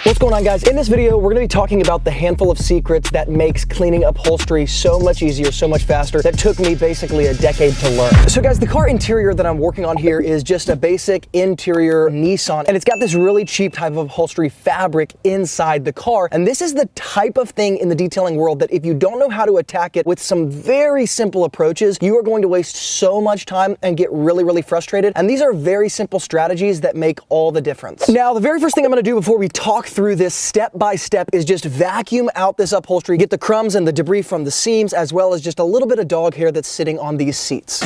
What's going on, guys? In this video, we're gonna be talking about the handful of secrets that makes cleaning upholstery so much easier, so much faster, that took me basically a decade to learn. So guys, the car interior that I'm working on here is just a basic interior Nissan, and it's got this really cheap type of upholstery fabric inside the car. And this is the type of thing in the detailing world that if you don't know how to attack it with some very simple approaches, you are going to waste so much time and get really, really frustrated. And these are very simple strategies that make all the difference. Now, the very first thing I'm gonna do before we talk through this step by step is just vacuum out this upholstery, get the crumbs and the debris from the seams, as well as just a little bit of dog hair that's sitting on these seats.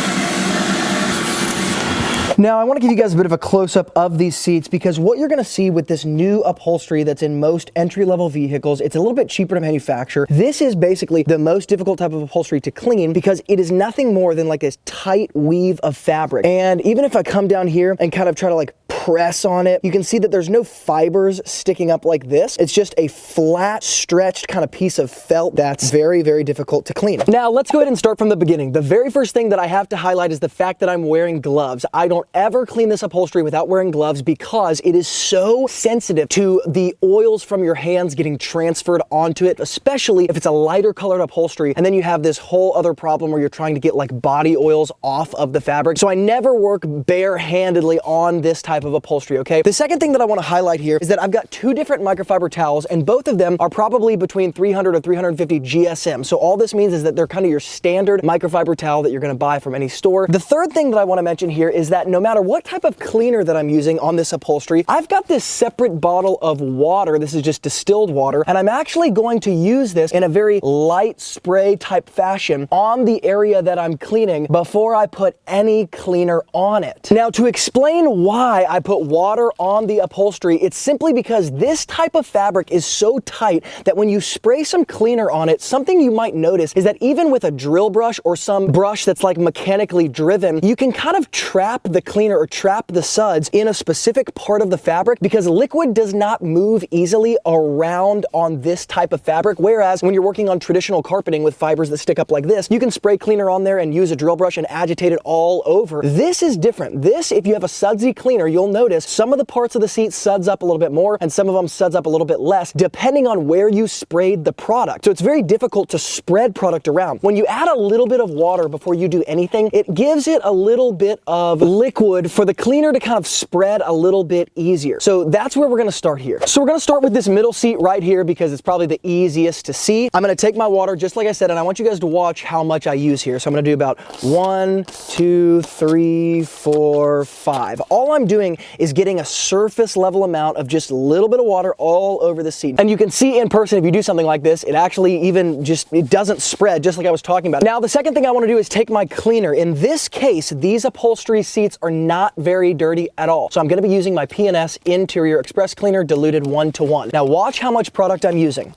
Now, I want to give you guys a bit of a close-up of these seats because what you're going to see with this new upholstery that's in most entry-level vehicles, it's a little bit cheaper to manufacture. This is basically the most difficult type of upholstery to clean because it is nothing more than like this tight weave of fabric. And even if I come down here and kind of try to like press on it, you can see that there's no fibers sticking up like this. It's just a flat, stretched kind of piece of felt that's very, very difficult to clean. Now, let's go ahead and start from the beginning. The very first thing that I have to highlight is the fact that I'm wearing gloves. I don't ever clean this upholstery without wearing gloves because it is so sensitive to the oils from your hands getting transferred onto it, especially if it's a lighter colored upholstery. And then you have this whole other problem where you're trying to get like body oils off of the fabric. So I never work barehandedly on this type of upholstery, okay? The second thing that I want to highlight here is that I've got two different microfiber towels, and both of them are probably between 300 or 350 GSM. So all this means is that they're kind of your standard microfiber towel that you're going to buy from any store. The third thing that I want to mention here is that no matter what type of cleaner that I'm using on this upholstery, I've got this separate bottle of water. This is just distilled water, and I'm actually going to use this in a very light spray type fashion on the area that I'm cleaning before I put any cleaner on it. Now, to explain why I put water on the upholstery, it's simply because this type of fabric is so tight that when you spray some cleaner on it, something you might notice is that even with a drill brush or some brush that's like mechanically driven, you can kind of trap the cleaner or trap the suds in a specific part of the fabric because liquid does not move easily around on this type of fabric. Whereas when you're working on traditional carpeting with fibers that stick up like this, you can spray cleaner on there and use a drill brush and agitate it all over. This is different. This, if you have a sudsy cleaner, you'll notice some of the parts of the seat suds up a little bit more and some of them suds up a little bit less, depending on where you sprayed the product. So it's very difficult to spread product around. When you add a little bit of water before you do anything, it gives it a little bit of liquid for the cleaner to kind of spread a little bit easier. So that's where we're gonna start here. So we're gonna start with this middle seat right here because it's probably the easiest to see. I'm gonna take my water, just like I said, and I want you guys to watch how much I use here. So I'm gonna do about 1, 2, 3, 4, 5. All I'm doing is getting a surface level amount of just a little bit of water all over the seat. And you can see in person, if you do something like this, it actually even it doesn't spread, just like I was talking about. Now, the second thing I want to do is take my cleaner. In this case, these upholstery seats are not very dirty at all. So I'm going to be using my P&S Interior Express Cleaner diluted 1-to-1. Now watch how much product I'm using.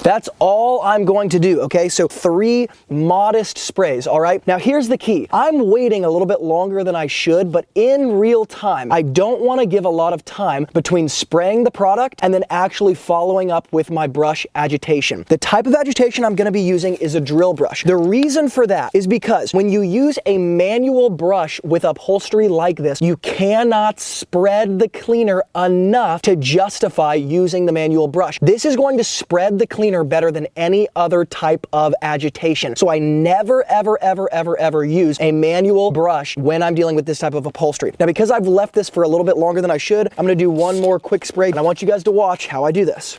That's all I'm going to do, okay? So 3 modest sprays, all right? Now here's the key. I'm waiting a little bit longer than I should, but in real time, I don't want to give a lot of time between spraying the product and then actually following up with my brush agitation. The type of agitation I'm going to be using is a drill brush. The reason for that is because when you use a manual brush with upholstery like this, you cannot spread the cleaner enough to justify using the manual brush. This is going to spread the cleaner better than any other type of agitation. So I never, ever, ever, ever, ever use a manual brush when I'm dealing with this type of upholstery. Now, because I've left this for a little bit longer than I should, I'm gonna do one more quick spray, and I want you guys to watch how I do this.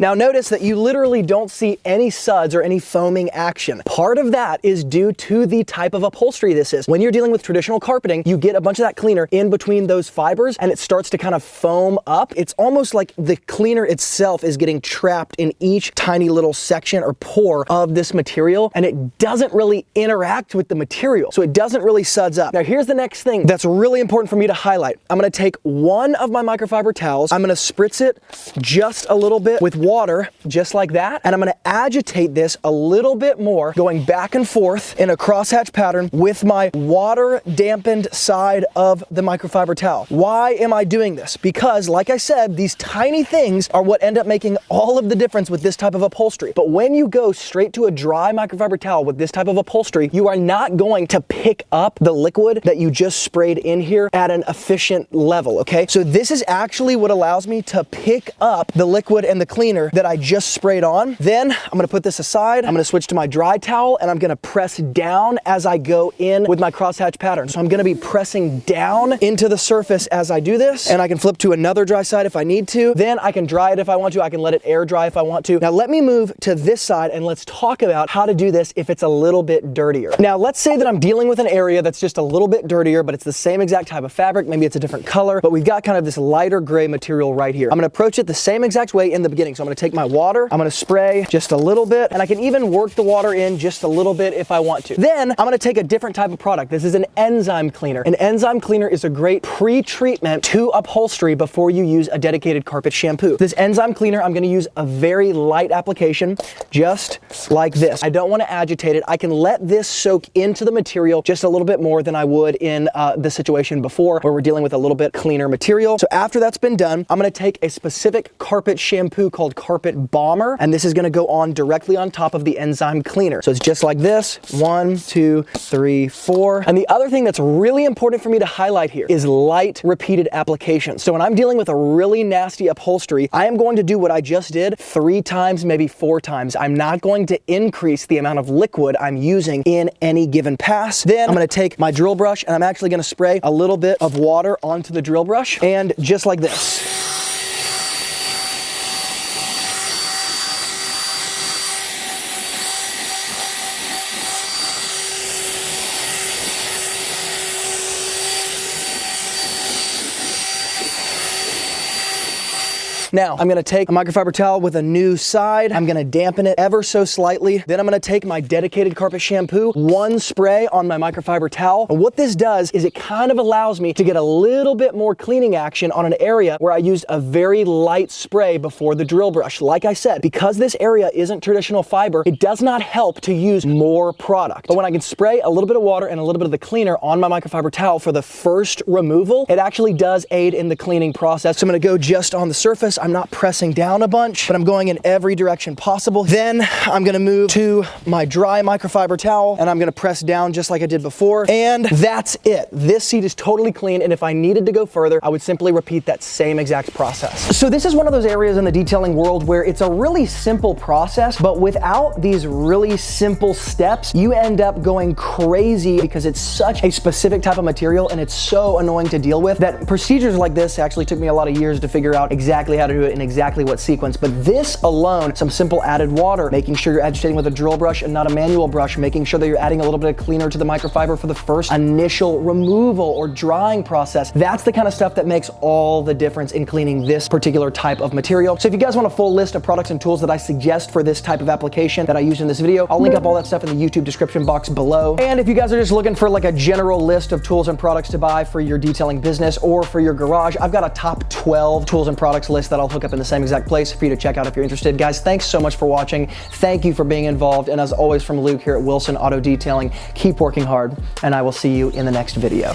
Now notice that you literally don't see any suds or any foaming action. Part of that is due to the type of upholstery this is. When you're dealing with traditional carpeting, you get a bunch of that cleaner in between those fibers and it starts to kind of foam up. It's almost like the cleaner itself is getting trapped in each tiny little section or pore of this material, and it doesn't really interact with the material. So it doesn't really suds up. Now here's the next thing that's really important for me to highlight. I'm gonna take one of my microfiber towels, I'm gonna spritz it just a little bit with water just like that, and I'm gonna agitate this a little bit more, going back and forth in a crosshatch pattern with my water dampened side of the microfiber towel. Why am I doing this? Because like I said, these tiny things are what end up making all of the difference with this type of upholstery. But when you go straight to a dry microfiber towel with this type of upholstery, you are not going to pick up the liquid that you just sprayed in here at an efficient level, okay? So this is actually what allows me to pick up the liquid and the cleaner that I just sprayed on. Then I'm gonna put this aside, I'm gonna switch to my dry towel, and I'm gonna press down as I go in with my crosshatch pattern. So I'm gonna be pressing down into the surface as I do this, and I can flip to another dry side if I need to. Then I can dry it if I want to, I can let it air dry if I want to. Now let me move to this side and let's talk about how to do this if it's a little bit dirtier. Now let's say that I'm dealing with an area that's just a little bit dirtier, but it's the same exact type of fabric, maybe it's a different color, but we've got kind of this lighter gray material right here. I'm gonna approach it the same exact way in the beginning. So I'm gonna take my water, I'm gonna spray just a little bit, and I can even work the water in just a little bit if I want to. Then I'm gonna take a different type of product. This is an enzyme cleaner. An enzyme cleaner is a great pre-treatment to upholstery before you use a dedicated carpet shampoo. This enzyme cleaner, I'm gonna use a very light application, just like this. I don't wanna agitate it. I can let this soak into the material just a little bit more than I would in the situation before, where we're dealing with a little bit cleaner material. So after that's been done, I'm gonna take a specific carpet shampoo called Carpet Bomber, and this is gonna go on directly on top of the enzyme cleaner. So it's just like this, 1, 2, 3, 4. And the other thing that's really important for me to highlight here is light repeated application. So when I'm dealing with a really nasty upholstery, I am going to do what I just did 3 times, maybe 4 times. I'm not going to increase the amount of liquid I'm using in any given pass. Then I'm gonna take my drill brush and I'm actually gonna spray a little bit of water onto the drill brush, and just like this. Now, I'm gonna take a microfiber towel with a new side. I'm gonna dampen it ever so slightly. Then I'm gonna take my dedicated carpet shampoo, 1 spray on my microfiber towel. And what this does is it kind of allows me to get a little bit more cleaning action on an area where I used a very light spray before the drill brush. Like I said, because this area isn't traditional fiber, it does not help to use more product. But when I can spray a little bit of water and a little bit of the cleaner on my microfiber towel for the first removal, it actually does aid in the cleaning process. So I'm gonna go just on the surface. I'm not pressing down a bunch, but I'm going in every direction possible. Then I'm gonna move to my dry microfiber towel and I'm gonna press down just like I did before. And that's it. This seat is totally clean. And if I needed to go further, I would simply repeat that same exact process. So this is one of those areas in the detailing world where it's a really simple process, but without these really simple steps, you end up going crazy because it's such a specific type of material and it's so annoying to deal with that procedures like this actually took me a lot of years to figure out exactly how to do it in exactly what sequence. But this alone, some simple added water, making sure you're agitating with a drill brush and not a manual brush, making sure that you're adding a little bit of cleaner to the microfiber for the first initial removal or drying process. That's the kind of stuff that makes all the difference in cleaning this particular type of material. So if you guys want a full list of products and tools that I suggest for this type of application that I used in this video, I'll link up all that stuff in the YouTube description box below. And if you guys are just looking for like a general list of tools and products to buy for your detailing business or for your garage, I've got a top 12 tools and products list that I'll hook up in the same exact place for you to check out if you're interested. Guys, thanks so much for watching. Thank you for being involved. And as always, from Luke here at Wilson Auto Detailing, keep working hard, and I will see you in the next video.